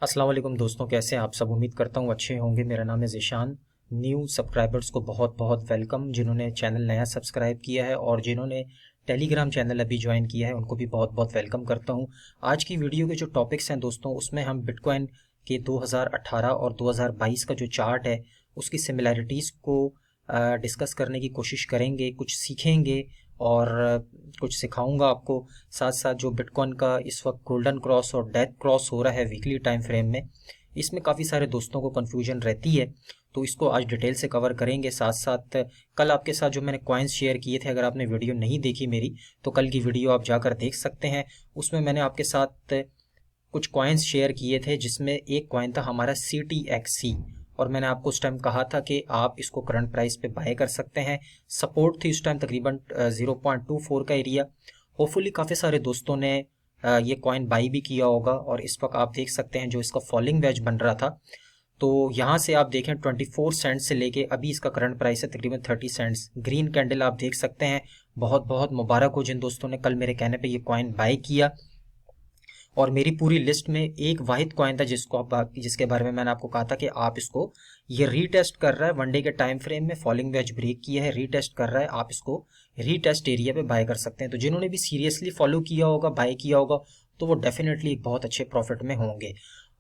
अस्सलाम वालेकुम दोस्तों, कैसे हैं आप सब। उम्मीद करता हूँ अच्छे होंगे। मेरा नाम है ज़ीशान। न्यू सब्सक्राइबर्स को बहुत बहुत वेलकम। जिन्होंने चैनल नया सब्सक्राइब किया है और जिन्होंने टेलीग्राम चैनल अभी ज्वाइन किया है उनको भी बहुत बहुत वेलकम करता हूँ। आज की वीडियो के जो टॉपिक्स हैं दोस्तों, उसमें हम बिटकॉइन के 2018 और 2022 का जो चार्ट है उसकी सिमिलैरिटीज़ को डिस्कस करने की कोशिश करेंगे, कुछ सीखेंगे और कुछ सिखाऊंगा आपको। साथ साथ जो बिटकॉइन का इस वक्त गोल्डन क्रॉस और डेथ क्रॉस हो रहा है वीकली टाइम फ्रेम में, इसमें काफ़ी सारे दोस्तों को कन्फ्यूजन रहती है, तो इसको आज डिटेल से कवर करेंगे। साथ साथ कल आपके साथ जो मैंने कॉइन्स शेयर किए थे, अगर आपने वीडियो नहीं देखी मेरी तो कल की वीडियो आप जाकर देख सकते हैं। उसमें मैंने आपके साथ कुछ कॉइन्स शेयर किए थे, जिसमें एक कॉइन था हमारा CTXC, और मैंने आपको उस टाइम कहा था कि आप इसको करंट प्राइस पे बाय कर सकते हैं। सपोर्ट थी उस टाइम तकरीबन 0.24 का एरिया। होपफुली काफ़ी सारे दोस्तों ने ये कॉइन बाई भी किया होगा, और इस वक्त आप देख सकते हैं जो इसका फॉलिंग वेज बन रहा था, तो यहाँ से आप देखें 24 सेंट से लेके अभी इसका करंट प्राइस है तकरीबन 30 सेंट्स। ग्रीन कैंडल आप देख सकते हैं। बहुत बहुत मुबारक हो जिन दोस्तों ने कल मेरे कहने पे ये कॉइन बाय किया। और मेरी पूरी लिस्ट में एक वाहिद कॉइन था जिसके बारे में मैंने आपको कहा था कि आप इसको, ये रीटेस्ट कर रहा है वनडे के टाइम फ्रेम में, फॉलिंग वेज ब्रेक किया है, रीटेस्ट कर रहा है, आप इसको रीटेस्ट एरिया पे बाय कर सकते हैं। तो जिन्होंने भी सीरियसली फॉलो किया होगा, बाय किया होगा, तो वो डेफिनेटली एक बहुत अच्छे प्रॉफिट में होंगे।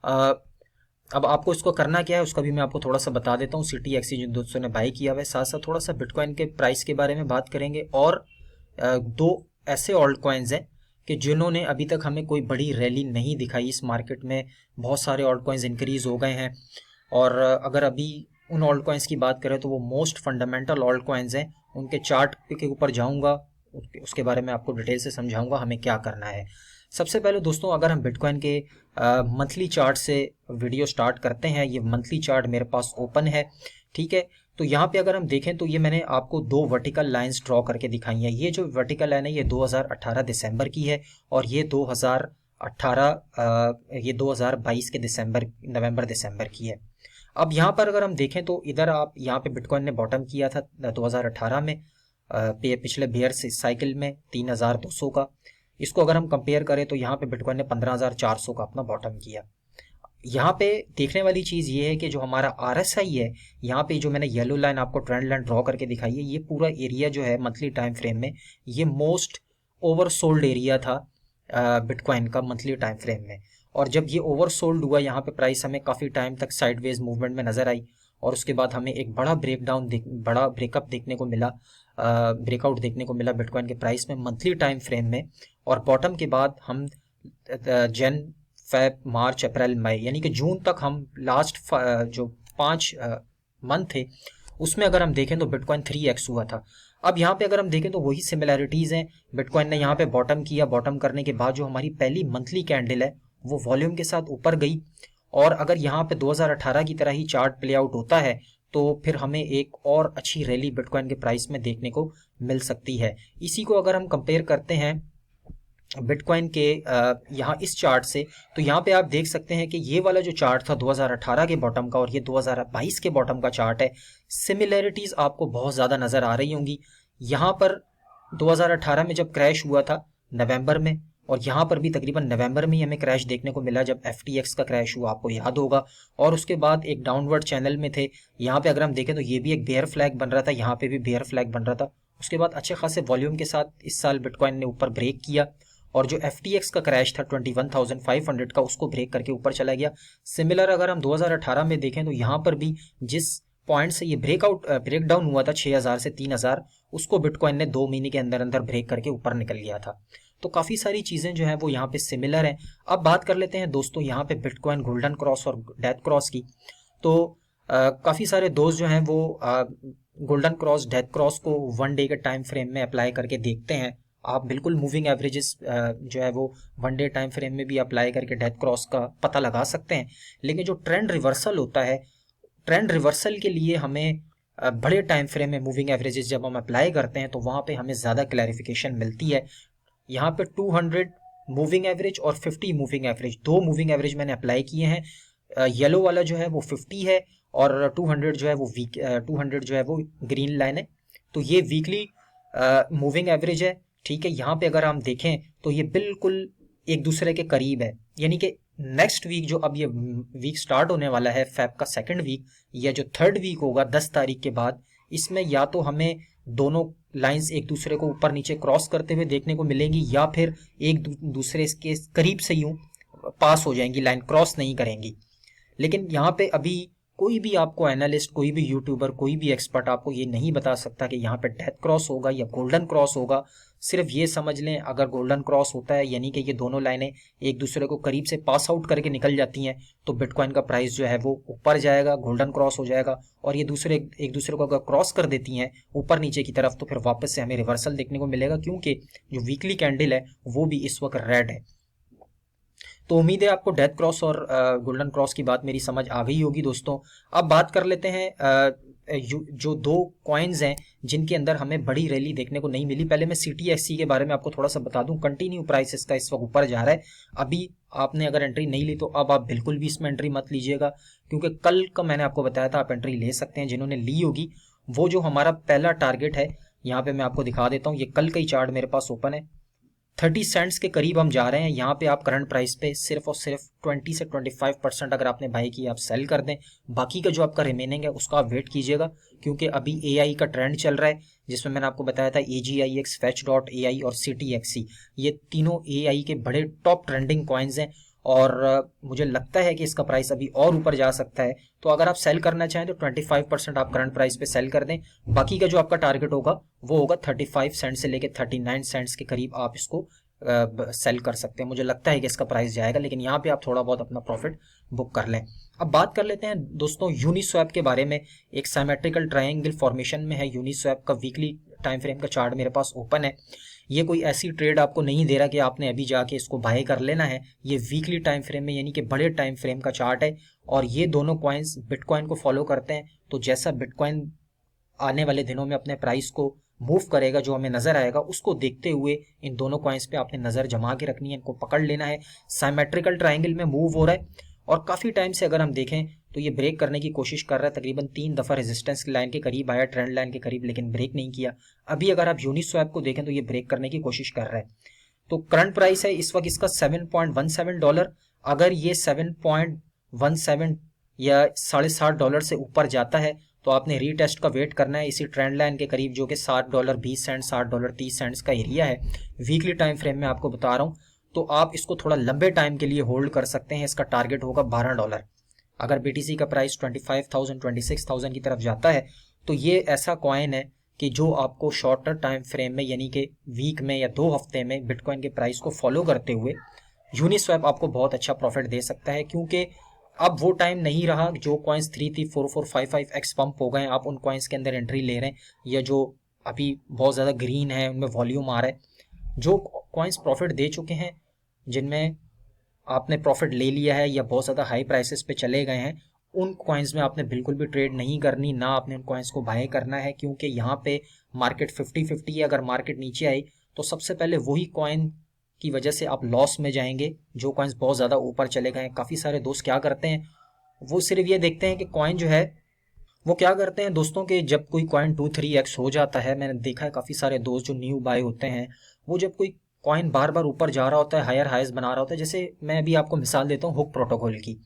अब आपको इसको करना क्या है उसका भी मैं आपको थोड़ा सा बता देता हूँ। CTXC जिन दोस्तों ने बाय किया हुआ है, साथ साथ थोड़ा सा बिटकॉइन के प्राइस के बारे में बात करेंगे, और दो ऐसे ऑल्ट कॉइन्स हैं कि जिन्होंने अभी तक हमें कोई बड़ी रैली नहीं दिखाई इस मार्केट में। बहुत सारे ऑल्ट कॉइन्स इंक्रीज हो गए हैं, और अगर अभी उन ऑल्ट कॉइन्स की बात करें तो वो मोस्ट फंडामेंटल ऑल्ट कॉइन्स हैं। उनके चार्ट के ऊपर जाऊंगा, उसके बारे में आपको डिटेल से समझाऊंगा हमें क्या करना है। सबसे पहले दोस्तों, अगर हम बिटकॉइन के मंथली चार्ट से वीडियो स्टार्ट करते हैं, ये मंथली चार्ट मेरे पास ओपन है, ठीक है। तो यहाँ पे अगर हम देखें तो ये मैंने आपको दो वर्टिकल लाइंस ड्रॉ करके दिखाई हैं। ये जो वर्टिकल लाइन है ये 2018 दिसंबर की है, और ये 2022 के नवंबर दिसंबर की है। अब यहाँ पर अगर हम देखें तो इधर आप यहाँ पे बिटकॉइन ने बॉटम किया था 2018 में, पिछले बेयर साइकिल में 3200 का। इसको अगर हम कंपेयर करें तो यहाँ पे बिटकॉइन ने 15400 का अपना बॉटम किया। यहाँ पे देखने वाली चीज़ ये है कि जो हमारा RSI है, यहाँ पे जो मैंने येलो लाइन आपको ट्रेंड लाइन ड्रॉ करके दिखाई है, ये पूरा एरिया जो है मंथली टाइम फ्रेम में, ये मोस्ट ओवरसोल्ड एरिया था बिटकॉइन का मंथली टाइम फ्रेम में। और जब ये ओवरसोल्ड हुआ, यहाँ पे प्राइस हमें काफ़ी टाइम तक साइडवेज मूवमेंट में नजर आई, और उसके बाद हमें एक बड़ा बड़ा ब्रेकअप देखने को मिला, ब्रेकआउट देखने को मिला बिटकॉइन के प्राइस में मंथली टाइम फ्रेम में। और बॉटम के बाद हम जन फेब मार्च अप्रैल मई यानी कि जून तक, हम लास्ट जो 5 मंथ थे उसमें अगर हम देखें तो बिटकॉइन 3x हुआ था। अब यहाँ पे अगर हम देखें तो वही सिमिलैरिटीज़ हैं। बिटकॉइन ने यहाँ पे बॉटम किया, बॉटम करने के बाद जो हमारी पहली मंथली कैंडल है वो वॉल्यूम के साथ ऊपर गई, और अगर यहाँ पे 2018 की तरह ही चार्ट प्ले आउट होता है तो फिर हमें एक और अच्छी रैली बिटकॉइन के प्राइस में देखने को मिल सकती है। इसी को अगर हम कंपेयर करते हैं बिटकॉइन के यहाँ इस चार्ट से, तो यहाँ पे आप देख सकते हैं कि ये वाला जो चार्ट था 2018 के बॉटम का और ये 2022 के बॉटम का चार्ट है, सिमिलैरिटीज आपको बहुत ज़्यादा नज़र आ रही होंगी। यहाँ पर 2018 में जब क्रैश हुआ था नवंबर में, और यहाँ पर भी तकरीबन नवंबर में ही हमें क्रैश देखने को मिला जब FTX का क्रैश हुआ, आपको याद होगा। और उसके बाद एक डाउनवर्ड चैनल में थे। यहाँ पे अगर हम देखें तो ये भी एक बेयर फ्लैग बन रहा था, यहाँ पे भी बेयर फ्लैग बन रहा था। उसके बाद अच्छे खासे वॉल्यूम के साथ इस साल बिटकॉइन ने ऊपर ब्रेक किया, और जो FTX का क्रैश था 21,500 का, उसको ब्रेक करके ऊपर चला गया। सिमिलर अगर हम 2018 में देखें तो यहाँ पर भी जिस पॉइंट से ये ब्रेक डाउन हुआ था 6000 से 3000, उसको बिटकॉइन ने 2 महीने के अंदर अंदर ब्रेक करके ऊपर निकल गया था। तो काफ़ी सारी चीज़ें जो हैं वो यहाँ पे सिमिलर हैं। अब बात कर लेते हैं दोस्तों यहाँ पे बिटकॉइन गोल्डन क्रॉस और डेथ क्रॉस की। तो काफ़ी सारे दोस्त जो हैं वो गोल्डन क्रॉस डेथ क्रॉस को वन डे के टाइम फ्रेम में अप्लाई करके देखते हैं। आप बिल्कुल मूविंग एवरेजेस जो है वो वन डे टाइम फ्रेम में भी अप्लाई करके डेथ क्रॉस का पता लगा सकते हैं। लेकिन जो ट्रेंड रिवर्सल होता है, ट्रेंड रिवर्सल के लिए हमें बड़े टाइम फ्रेम में मूविंग एवरेजेस जब हम अप्लाई करते हैं तो वहाँ पे हमें ज़्यादा क्लैरिफिकेशन मिलती है। यहाँ पे 200 मूविंग एवरेज और 50 मूविंग एवरेज, दो मूविंग एवरेज मैंने अप्लाई किए हैं। येलो वाला जो है वो 50 है, और 200 जो है वो 200 जो है वो ग्रीन लाइन है। तो ये वीकली मूविंग एवरेज है, ठीक है। यहाँ पे अगर हम देखें तो ये बिल्कुल एक दूसरे के करीब है, यानी कि नेक्स्ट वीक जो अब ये वीक स्टार्ट होने वाला है, फेब का सेकंड वीक या जो थर्ड वीक होगा 10 तारीख के बाद, इसमें या तो हमें दोनों लाइंस एक दूसरे को ऊपर नीचे क्रॉस करते हुए देखने को मिलेंगी, या फिर एक दूसरे के करीब से यूं पास हो जाएंगी, लाइन क्रॉस नहीं करेंगी। लेकिन यहाँ पे अभी कोई भी आपको एनालिस्ट, कोई भी यूट्यूबर, कोई भी एक्सपर्ट आपको ये नहीं बता सकता कि यहाँ पे डेथ क्रॉस होगा या गोल्डन क्रॉस होगा। सिर्फ ये समझ लें, अगर गोल्डन क्रॉस होता है यानी कि ये दोनों लाइनें एक दूसरे को करीब से पास आउट करके निकल जाती हैं, तो बिटकॉइन का प्राइस जो है वो ऊपर जाएगा, गोल्डन क्रॉस हो जाएगा। और ये दूसरे एक दूसरे को अगर क्रॉस कर देती हैं ऊपर नीचे की तरफ, तो फिर वापस से हमें रिवर्सल देखने को मिलेगा, क्योंकि जो वीकली कैंडल है वो भी इस वक्त रेड है। तो उम्मीद है आपको डेथ क्रॉस और गोल्डन क्रॉस की बात मेरी समझ आ गई होगी दोस्तों। अब बात कर लेते हैं जो दो कॉइन्स हैं जिनके अंदर हमें बड़ी रैली देखने को नहीं मिली। पहले मैं CTXC के बारे में आपको थोड़ा सा बता दूं। कंटिन्यू प्राइस इसका इस वक्त ऊपर जा रहा है। अभी आपने अगर एंट्री नहीं ली तो अब आप बिल्कुल भी इसमें एंट्री मत लीजिएगा, क्योंकि कल का मैंने आपको बताया था आप एंट्री ले सकते हैं। जिन्होंने ली होगी वो जो हमारा पहला टारगेट है, यहाँ पे मैं आपको दिखा देता हूँ। ये कल का ही चार्ट मेरे पास ओपन है। 30 सेंट्स के करीब हम जा रहे हैं। यहाँ पे आप करंट प्राइस पे सिर्फ और सिर्फ 20 से 25% अगर आपने बाई की आप सेल कर दें। बाकी का जो आपका रिमेनिंग है उसका आप वेट कीजिएगा, क्योंकि अभी AI का ट्रेंड चल रहा है, जिसमें मैंने आपको बताया था AGIX, Fetch.ai और CTXC, ये तीनों AI के बड़े टॉप ट्रेंडिंग कॉइन्स हैं। और मुझे लगता है कि इसका प्राइस अभी और ऊपर जा सकता है। तो अगर आप सेल करना चाहें तो 25% आप करंट प्राइस पे सेल कर दें। बाकी का जो आपका टारगेट होगा वो होगा 35 सेंट से लेके 39 सेंट्स के करीब आप इसको सेल कर सकते हैं। मुझे लगता है कि इसका प्राइस जाएगा, लेकिन यहाँ पे आप थोड़ा बहुत अपना प्रॉफिट बुक कर लें। अब बात कर लेते हैं दोस्तों यूनिस्वैप के बारे में। एक सिमेट्रिकल ट्रायंगल फॉर्मेशन में है यूनिस्वैप का। वीकली टाइम फ्रेम का चार्ट मेरे पास ओपन है। ये कोई ऐसी ट्रेड आपको नहीं दे रहा कि आपने अभी जाके इसको बाय कर लेना है। ये वीकली टाइम फ्रेम में यानी कि बड़े टाइम फ्रेम का चार्ट है, और ये दोनों कॉइन्स बिटकॉइन को फॉलो करते हैं। तो जैसा बिटकॉइन आने वाले दिनों में अपने प्राइस को मूव करेगा, जो हमें नजर आएगा, उसको देखते हुए इन दोनों कॉइन्स पे आपने नजर जमा के रखनी है, इनको पकड़ लेना है। सिमेट्रिकल ट्रायंगल में मूव हो रहा है और काफी टाइम से अगर हम देखें तो ये ब्रेक करने की कोशिश कर रहा है। तकरीबन 3 दफा रेजिस्टेंस की लाइन के करीब आया, ट्रेंड लाइन के करीब, लेकिन ब्रेक नहीं किया। अभी अगर आप यूनिस्वैप को देखें तो ये ब्रेक करने की कोशिश कर रहा है। तो करंट प्राइस है इस वक्त इसका $7.17। अगर ये 7.17 या $7.50 से ऊपर जाता है तो आपने रीटेस्ट का वेट करना है इसी ट्रेंड लाइन के करीब, जो कि $7.20, $7.30 का एरिया है। वीकली टाइम फ्रेम में आपको बता रहा हूँ। तो आप इसको थोड़ा लंबे टाइम के लिए होल्ड कर सकते हैं। इसका टारगेट होगा $12। अगर BTC का प्राइस 25,000 26,000 की तरफ जाता है तो ये ऐसा कॉइन है कि जो आपको शॉर्टर टाइम फ्रेम में यानी कि वीक में या 2 हफ्ते में बिटकॉइन के प्राइस को फॉलो करते हुए यूनिस्वैप आपको बहुत अच्छा प्रॉफिट दे सकता है। क्योंकि अब वो टाइम नहीं रहा जो कॉइन्स 3, 4, 4, 5x पंप हो गए, आप उन कॉइन्स के अंदर एंट्री ले रहे हैं, या जो अभी बहुत ज़्यादा ग्रीन है उनमें वॉल्यूम आ रहा है। जो कॉइन्स प्रॉफिट दे चुके हैं, जिनमें आपने प्रॉफिट ले लिया है या बहुत ज़्यादा हाई प्राइसेस पे चले गए हैं, उन कॉइन्स में आपने बिल्कुल भी ट्रेड नहीं करनी, ना आपने उन कॉइन्स को बाय करना है। क्योंकि यहाँ पे मार्केट 50-50 है। अगर मार्केट नीचे आई तो सबसे पहले वही कॉइन की वजह से आप लॉस में जाएंगे जो कॉइन्स बहुत ज़्यादा ऊपर चले गए हैं। काफ़ी सारे दोस्त क्या करते हैं, वो सिर्फ ये देखते हैं कि कॉइन जो है, वो क्या करते हैं दोस्तों के जब कोई कॉइन 2-3x हो जाता है, मैंने देखा है काफ़ी सारे दोस्त जो न्यू बाय होते हैं, वो जब कोई कॉइन बार बार ऊपर जा रहा होता है, हायर हाइज बना रहा होता है। जैसे मैं अभी आपको मिसाल देता हूँ हुक प्रोटोकॉल की।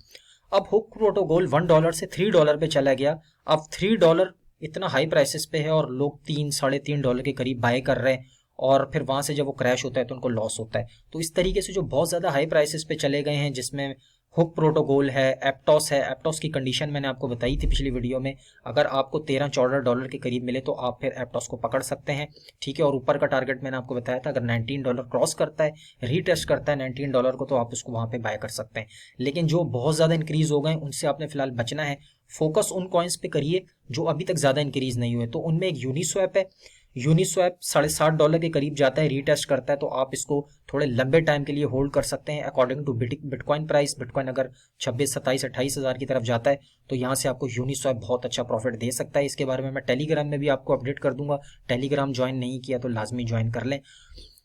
अब हुक प्रोटोकॉल $1 से $3 पे चला गया। अब $3 इतना हाई प्राइसेस पे है और लोग $3-3.5 के करीब बाय कर रहे हैं, और फिर वहां से जब वो क्रैश होता है तो उनको लॉस होता है। तो इस तरीके से जो बहुत ज़्यादा हाई प्राइसेस पे चले गए हैं, जिसमें हुक प्रोटोकॉल है, एप्टॉस है। एप्टॉस की कंडीशन मैंने आपको बताई थी पिछली वीडियो में। अगर आपको $13-14 के करीब मिले तो आप फिर एप्टॉस को पकड़ सकते हैं, ठीक है। और ऊपर का टारगेट मैंने आपको बताया था, अगर $19 क्रॉस करता है, रीटेस्ट करता है $19 को, तो आप उसको वहां पे बाय कर सकते हैं। लेकिन जो बहुत ज़्यादा इंक्रीज हो गए उनसे आपने फिलहाल बचना है। फोकस उन कॉइन्स पे करिए जो अभी तक ज़्यादा इंक्रीज नहीं हुए। तो उनमें एक यूनिस्वैप है। यूनिस्वैप $7.50 के करीब जाता है, रीटेस्ट करता है, तो आप इसको थोड़े लंबे टाइम के लिए होल्ड कर सकते हैं according to bitcoin price. Bitcoin अगर 26, 27, 28 हज़ार की तरफ जाता है तो यहाँ से आपको यूनिस्वैप बहुत अच्छा प्रॉफिट दे सकता है। इसके बारे में मैं टेलीग्राम में भी आपको अपडेट कर दूंगा। टेलीग्राम ज्वाइन नहीं किया तो लाजमी ज्वाइन कर लें।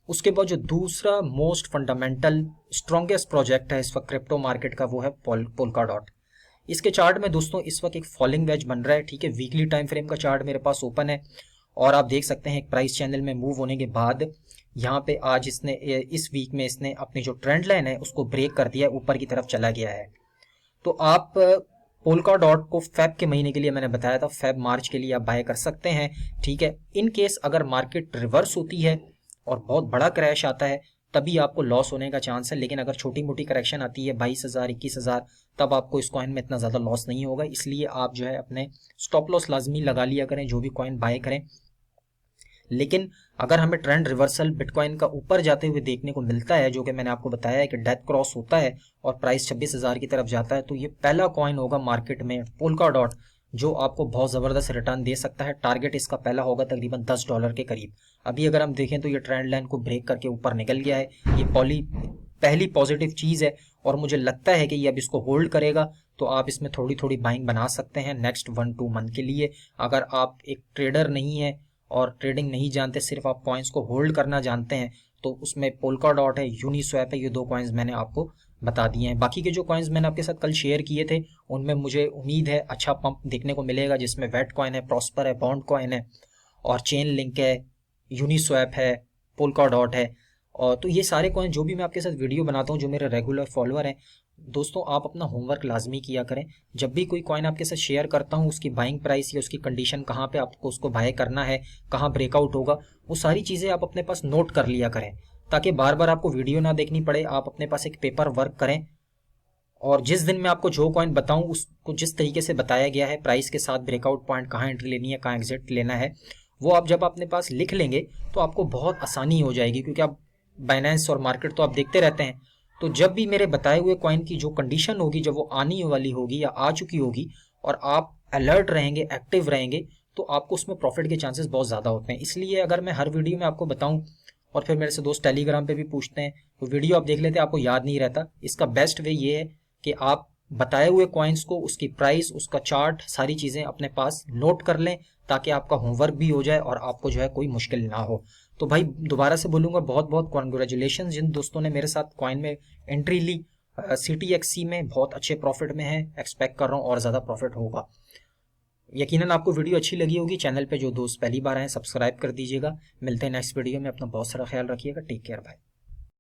उसके बाद जो दूसरा मोस्ट फंडामेंटल स्ट्रॉन्गेस्ट प्रोजेक्ट है इस वक्त क्रिप्टो मार्केट का, वो है पोल्काडॉट। इसके चार्ट में दोस्तों इस वक्त एक फॉलिंग वेज बन रहा है, ठीक है। वीकली टाइम फ्रेम का चार्ट मेरे पास ओपन है और आप देख सकते हैं एक प्राइस चैनल में मूव होने के बाद यहाँ पे आज इसने इस वीक में इसने अपनी जो ट्रेंड लाइन है उसको ब्रेक कर दिया है, ऊपर की तरफ चला गया है। तो आप पोल्का डॉट को फेब के महीने के लिए मैंने बताया था, फेब मार्च के लिए आप बाय कर सकते हैं। ठीक है, इन केस अगर मार्केट रिवर्स होती है और बहुत बड़ा क्रैश आता है तभी आपको लॉस होने का चांस है, लेकिन अगर छोटी मोटी करेक्शन आती है 22,000 21,000 तब आपको इस कॉइन में इतना ज़्यादा लॉस नहीं होगा। इसलिए आप जो है अपने स्टॉप लॉस लाजमी लगा लिया करें जो भी कॉइन बाय करें। लेकिन अगर हमें ट्रेंड रिवर्सल बिटकॉइन का ऊपर जाते हुए देखने को मिलता है, जो कि मैंने आपको बताया है कि डेथ क्रॉस होता है और प्राइस 26,000 की तरफ जाता है, तो ये पहला कॉइन होगा मार्केट में पोल्का डॉट जो आपको बहुत ज़बरदस्त रिटर्न दे सकता है। टारगेट इसका पहला होगा तकरीबन $10 के करीब। अभी अगर हम देखें तो ये ट्रेंड लाइन को ब्रेक करके ऊपर निकल गया है, ये पहली पॉजिटिव चीज़ है और मुझे लगता है कि ये अब इसको होल्ड करेगा, तो आप इसमें थोड़ी थोड़ी बाइंग बना सकते हैं नेक्स्ट 1-2 मंथ के लिए। अगर आप एक ट्रेडर नहीं है और ट्रेडिंग नहीं जानते, सिर्फ आप कॉइन्स को होल्ड करना जानते हैं, तो उसमें पोल्का डॉट है, यूनिस्वैप है, ये 2 कॉइन्स मैंने आपको बता दिए हैं। बाकी के जो कॉइन्स मैंने आपके साथ कल शेयर किए थे उनमें मुझे उम्मीद है अच्छा पंप देखने को मिलेगा, जिसमें वेट कॉइन है, प्रॉस्पर है, बॉन्ड कॉइन है और चेन लिंक है, यूनिस्वैप है, पोल्का डॉट है। और तो ये सारे कॉइन जो भी मैं आपके साथ वीडियो बनाता हूँ, जो मेरे रेगुलर फॉलोअर हैं, दोस्तों आप अपना होमवर्क लाजमी किया करें। जब भी कोई कॉइन आपके साथ शेयर करता हूँ उसकी बाइंग प्राइस या उसकी कंडीशन कहाँ पे आपको उसको बाय करना है, कहाँ ब्रेकआउट होगा, वो सारी चीज़ें आप अपने पास नोट कर लिया करें ताकि बार बार आपको वीडियो ना देखनी पड़े। आप अपने पास एक पेपर वर्क करें और जिस दिन मैं आपको जो कॉइन बताऊं उसको जिस तरीके से बताया गया है, प्राइस के साथ ब्रेकआउट पॉइंट, कहाँ एंट्री लेनी है, कहाँ एग्जिट लेना है, वो आप जब अपने पास लिख लेंगे तो आपको बहुत आसानी हो जाएगी। क्योंकि आप बाइनेंस और मार्केट तो आप देखते रहते हैं, तो जब भी मेरे बताए हुए कॉइन की जो कंडीशन होगी, जब वो आने वाली होगी या आ चुकी होगी और आप अलर्ट रहेंगे, एक्टिव रहेंगे, तो आपको उसमें प्रॉफिट के चांसेस बहुत ज़्यादा होते हैं। इसलिए अगर मैं हर वीडियो में आपको बताऊं और फिर मेरे से दोस्त टेलीग्राम पे भी पूछते हैं तो वीडियो आप देख लेते हैं, आपको याद नहीं रहता। इसका बेस्ट वे ये है कि आप बताए हुए कॉइन्स को, उसकी प्राइस, उसका चार्ट, सारी चीज़ें अपने पास नोट कर लें ताकि आपका होमवर्क भी हो जाए और आपको जो है कोई मुश्किल ना हो। तो भाई दोबारा से बोलूँगा, बहुत बहुत कॉन्ग्रेचुलेशन जिन दोस्तों ने मेरे साथ कॉइन में एंट्री ली। CTXC में बहुत अच्छे प्रॉफिट में है, एक्सपेक्ट कर रहा हूँ और ज़्यादा प्रॉफिट होगा। यकीनन आपको वीडियो अच्छी लगी होगी। चैनल पे जो दोस्त पहली बार आए सब्सक्राइब कर दीजिएगा। मिलते हैं नेक्स्ट वीडियो में। अपना बहुत सारा ख्याल रखिएगा। Take care, bye.